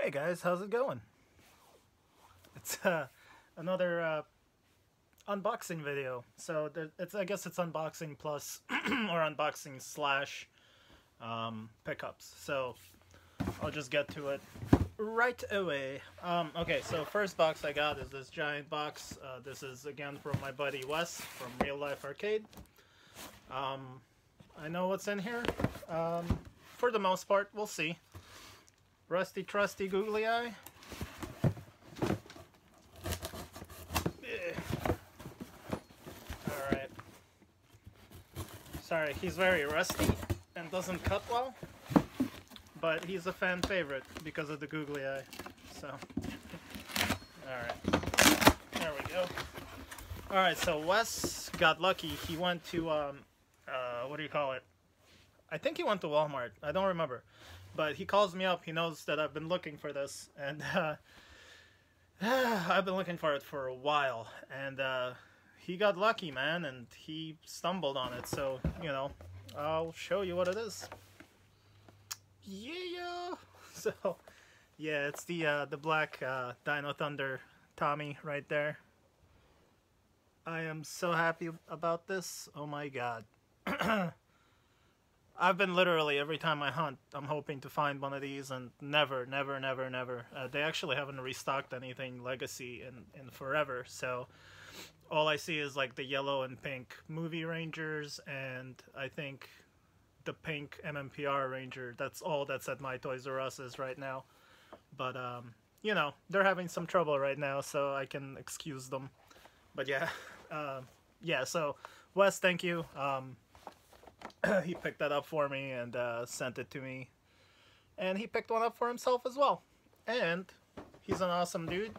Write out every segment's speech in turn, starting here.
Hey guys, how's it going? It's another unboxing video. So I guess it's unboxing plus or unboxing slash pickups. So I'll just get to it right away. Okay, so first box I got is this giant box. This is again from my buddy Wes from Real Life Arcade. I know what's in here. For the most part, we'll see. Rusty trusty googly eye. Alright. Sorry, he's very rusty and doesn't cut well, but he's a fan favorite because of the googly eye. So, alright. There we go. Alright, so Wes got lucky. He went to, what do you call it? I think he went to Walmart. I don't remember. But he calls me up. He knows that I've been looking for this. And I've been looking for it for a while. And he got lucky, man. And he stumbled on it. So, you know, I'll show you what it is. Yeah! So, yeah, it's the black Dino Thunder Tommy right there. I am so happy about this. Oh my god. I've been literally, every time I hunt, I'm hoping to find one of these, and never. They actually haven't restocked anything Legacy in forever, so all I see is like the yellow and pink movie Rangers, and I think the pink MMPR Ranger. That's all that's at my Toys R Us right now. But, you know, they're having some trouble right now, so I can excuse them. But yeah, yeah, so Wes, thank you. He picked that up for me and sent it to me, and he picked one up for himself as well, and he's an awesome dude.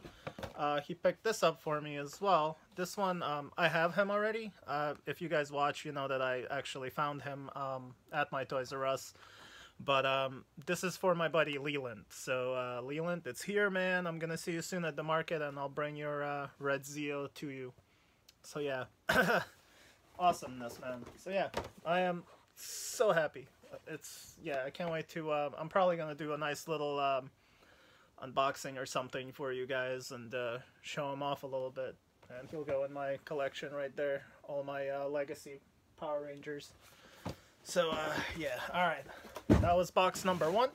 He picked this up for me as well. This one, I have him already. If you guys watch, you know that I actually found him at my Toys R Us, but this is for my buddy Leiland. So Leiland, it's here, man. I'm gonna see you soon at the market, and I'll bring your red Zeo to you. So yeah. Awesomeness, man. So yeah, I am so happy. Yeah, I can't wait to, I'm probably going to do a nice little unboxing or something for you guys and show him off a little bit. And he'll go in my collection right there, all my Legacy Power Rangers. So yeah, alright. That was box number 1.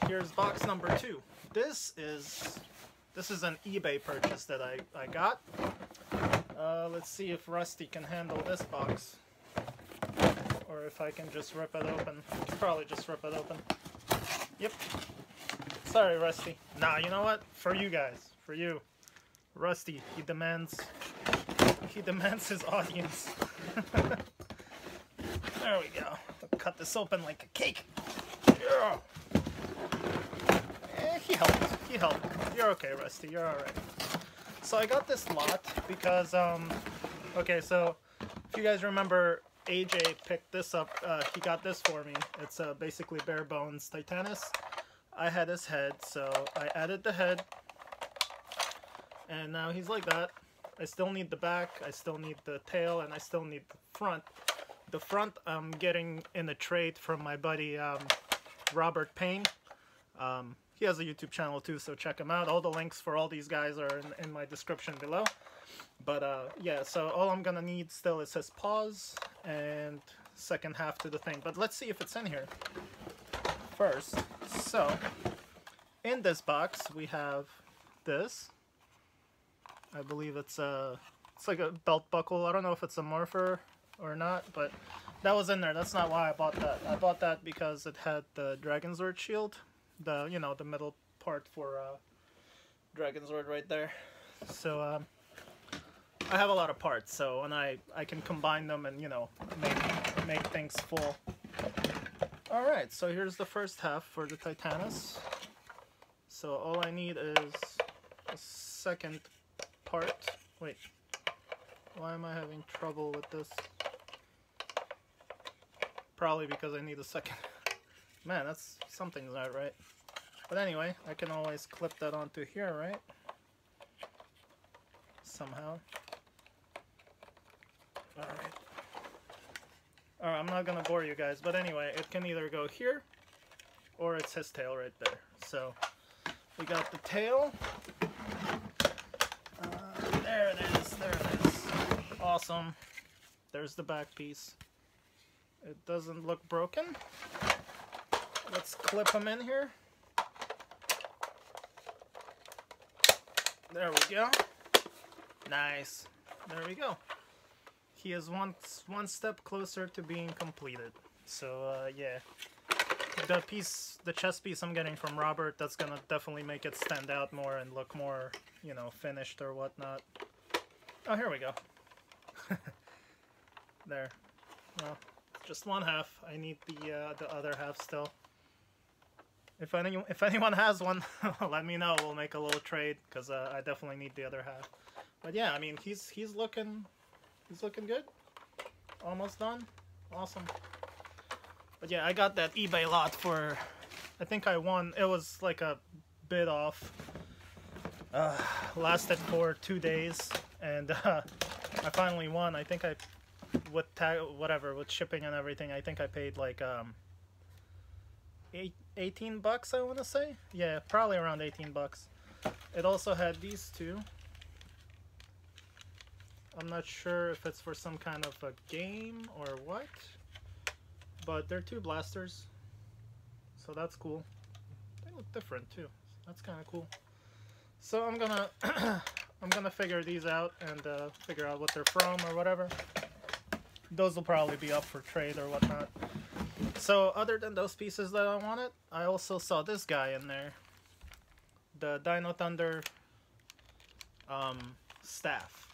Here's box number 2. This is an eBay purchase that I got. Let's see if Rusty can handle this box, or if I can just rip it open. I can probably just rip it open. Yep. Sorry, Rusty. Nah, you know what? For you guys, for you, Rusty, he demands his audience. There we go. I'll cut this open like a cake. Yeah. He helped. You're okay, Rusty. You're all right. So I got this lot because, okay, so if you guys remember, AJ picked this up. He got this for me. It's basically bare bones Titanus. I had his head, so I added the head, and now he's like that. I still need the back, I still need the tail, and I still need the front. The front I'm getting in a trade from my buddy Robert Paine. He has a YouTube channel too, so check him out. All the links for all these guys are in my description below. But yeah, so all I'm gonna need still is his paws and second half to the thing. But let's see if it's in here first. So in this box we have this. I believe it's like a belt buckle. I don't know if it's a morpher or not, but that was in there. That's not why I bought that. I bought that because it had the Dragonzord shield. The, you know, the middle part for Dragonzord right there. So I have a lot of parts, so and I can combine them and, you know, make things full. Alright, so here's the first half for the Titanus. So all I need is a second part. Wait, why am I having trouble with this? Probably because I need a second. Man, something's not right. But anyway, I can always clip that onto here, right? Somehow. Alright. Alright, I'm not gonna bore you guys, but anyway, it can either go here, or it's his tail right there. So, We got the tail. There it is. There it is. Awesome. There's the back piece. It doesn't look broken. Let's clip him in here. There we go. Nice. There we go. He is one step closer to being completed. So yeah, the chest piece I'm getting from Robert, that's gonna definitely make it stand out more and look more, you know, finished or whatnot. Oh, here we go. There. Well, just one half. I need the other half still. If anyone has one, let me know. We'll make a little trade because I definitely need the other half. But yeah, I mean he's looking good. Almost done. Awesome. But yeah, I got that eBay lot for, I think I won. It was like a bid off. Lasted for 2 days, and I finally won. I think with shipping and everything, I think I paid like 18 bucks, I want to say. Yeah, probably around 18 bucks. It also had these two. I'm not sure if it's for some kind of a game or what, but they're two blasters, so that's cool. They look different too. That's kind of cool. So I'm gonna I'm gonna figure these out and figure out what they're from or whatever. Those will probably be up for trade or whatnot. So other than those pieces that I wanted, I also saw this guy in there, the Dino Thunder staff.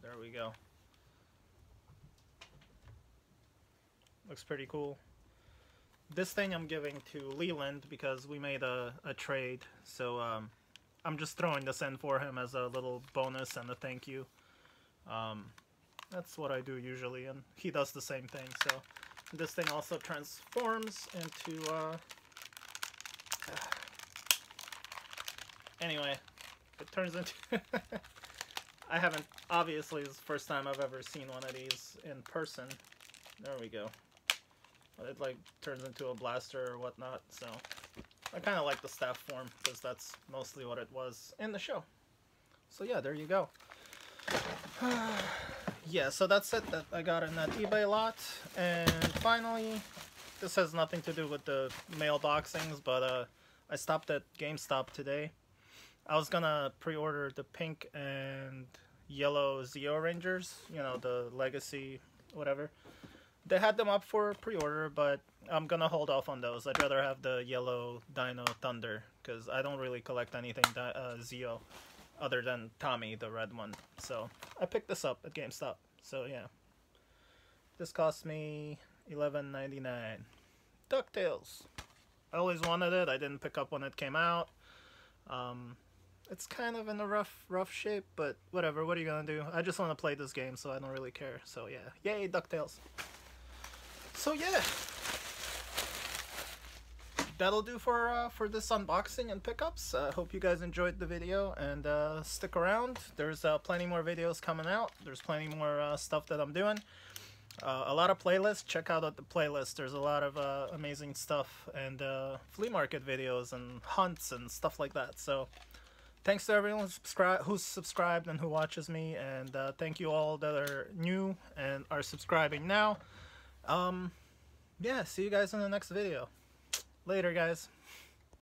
There we go. Looks pretty cool. This thing I'm giving to Leiland because we made a trade, so I'm just throwing this in for him as a little bonus and a thank you. That's what I do usually, and he does the same thing. So this thing also transforms into anyway, it turns into I haven't, obviously it's the first time I've ever seen one of these in person. There we go. But it like turns into a blaster or whatnot, so I kind of like the staff form because that's mostly what it was in the show. So yeah, there you go. Yeah, so that's it that I got in that eBay lot. And finally, this has nothing to do with the mailboxings, but I stopped at GameStop today. I was gonna pre-order the pink and yellow Zeo Rangers, you know, the Legacy, whatever. They had them up for pre-order, but I'm gonna hold off on those. I'd rather have the yellow Dino Thunder, because I don't really collect anything Zeo other than Tommy, the red one. So I picked this up at GameStop. So yeah, this cost me $11.99. DuckTales. I always wanted it. I didn't pick up when it came out. It's kind of in a rough shape, but whatever. What are you gonna do? I just want to play this game, so I don't really care. So yeah, yay, DuckTales. So yeah, that'll do for this unboxing and pickups. Hope you guys enjoyed the video, and stick around. There's plenty more videos coming out. There's plenty more stuff that I'm doing. A lot of playlists. Check out the playlist. There's a lot of amazing stuff, and flea market videos and hunts and stuff like that. So thanks to everyone who's subscribed and who watches me, and thank you all that are new and are subscribing now. Yeah, see you guys in the next video. Later, guys.